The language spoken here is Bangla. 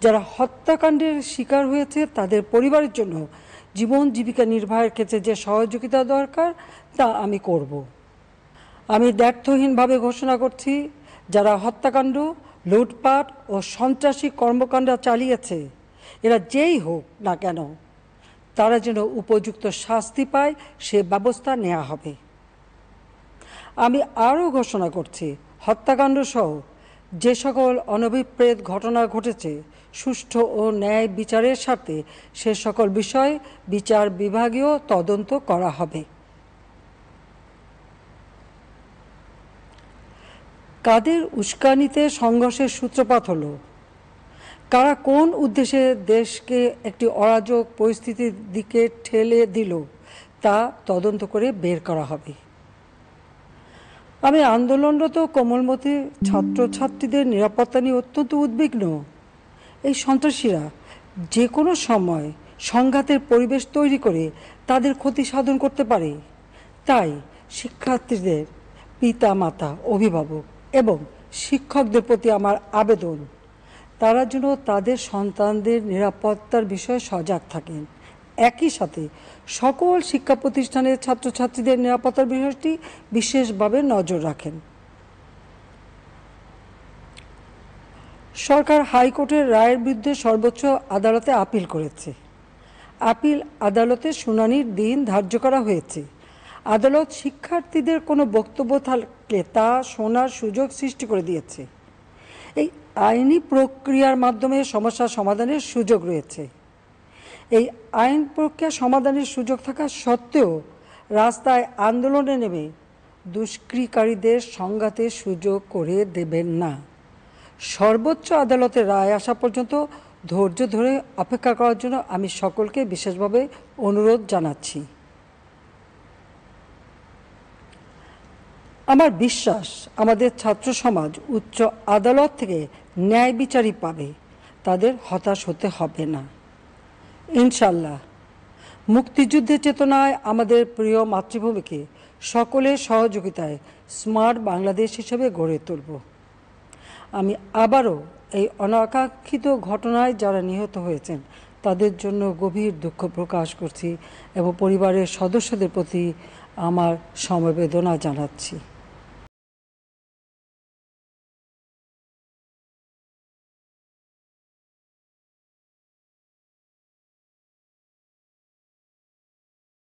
যারা হত্যাকাণ্ডের শিকার হয়েছে তাদের পরিবারের জন্য জীবন জীবিকা নির্বাহের ক্ষেত্রে যে সহযোগিতা দরকার তা আমি করব। আমি দ্ব্যর্থহীনভাবে ঘোষণা করছি, যারা হত্যাকাণ্ড, লুটপাট ও সন্ত্রাসী কর্মকাণ্ড চালিয়েছে, এরা যেই হোক না কেন, তারা যেন উপযুক্ত শাস্তি পায় সে ব্যবস্থা নেওয়া হবে। আমি আরও ঘোষণা করছি, হত্যাকাণ্ড সহ যে সকল অনভিপ্রেত ঘটনা ঘটেছে সুষ্ঠু ও ন্যায় বিচারের স্বার্থে সে সকল বিষয়ে বিচার বিভাগীয় তদন্ত করা হবে। কাদের উস্কানিতে সংঘর্ষের সূত্রপাত হলো, কারা কোন উদ্দেশ্যে দেশকে একটি অরাজক পরিস্থিতির দিকে ঠেলে দিল তা তদন্ত করে বের করা হবে। আমি আন্দোলনরত কোমলমতি ছাত্রছাত্রীদের নিরাপত্তা নিয়ে অত্যন্ত উদ্বিগ্ন। এই সন্ত্রাসীরা যে কোনো সময় সংঘাতের পরিবেশ তৈরি করে তাদের ক্ষতি সাধন করতে পারে। তাই শিক্ষার্থীদের পিতা মাতা, অভিভাবক এবং শিক্ষকদের প্রতি আমার আবেদন, তারা যেন তাদের সন্তানদের নিরাপত্তার বিষয়ে সজাগ থাকেন। একই সাথে সকল শিক্ষা প্রতিষ্ঠানের ছাত্রছাত্রীদের নিরাপত্তার বিষয়টি বিশেষভাবে নজর রাখেন। সরকার হাইকোর্টের রায়ের বিরুদ্ধে সর্বোচ্চ আদালতে আপিল করেছে। আপিল আদালতের শুনানির দিন ধার্য করা হয়েছে। আদালত শিক্ষার্থীদের কোনো বক্তব্য থাকলে তা শোনার সুযোগ সৃষ্টি করে দিয়েছে। এই আইনি প্রক্রিয়ার মাধ্যমে সমস্যা সমাধানের সুযোগ রয়েছে। এই আইন প্রক্রিয়া সমাধানের সুযোগ থাকা সত্ত্বেও রাস্তায় আন্দোলনে নেমে দুষ্কৃতিকারীদের সংঘাতের সুযোগ করে দেবেন না। সর্বোচ্চ আদালতের রায় আসা পর্যন্ত ধৈর্য ধরে অপেক্ষা করার জন্য আমি সকলকে বিশেষভাবে অনুরোধ জানাচ্ছি। আমার বিশ্বাস, আমাদের ছাত্র সমাজ উচ্চ আদালত থেকে ন্যায় বিচারই পাবে, তাদের হতাশ হতে হবে না ইনশাল্লাহ। মুক্তিযুদ্ধের চেতনায় আমাদের প্রিয় মাতৃভূমিকে সকলের সহযোগিতায় স্মার্ট বাংলাদেশ হিসেবে গড়ে তুলব। আমি আবারও এই অনাকাঙ্ক্ষিত ঘটনায় যারা নিহত হয়েছেন তাদের জন্য গভীর দুঃখ প্রকাশ করছি এবং পরিবারের সদস্যদের প্রতি আমার সমবেদনা জানাচ্ছি।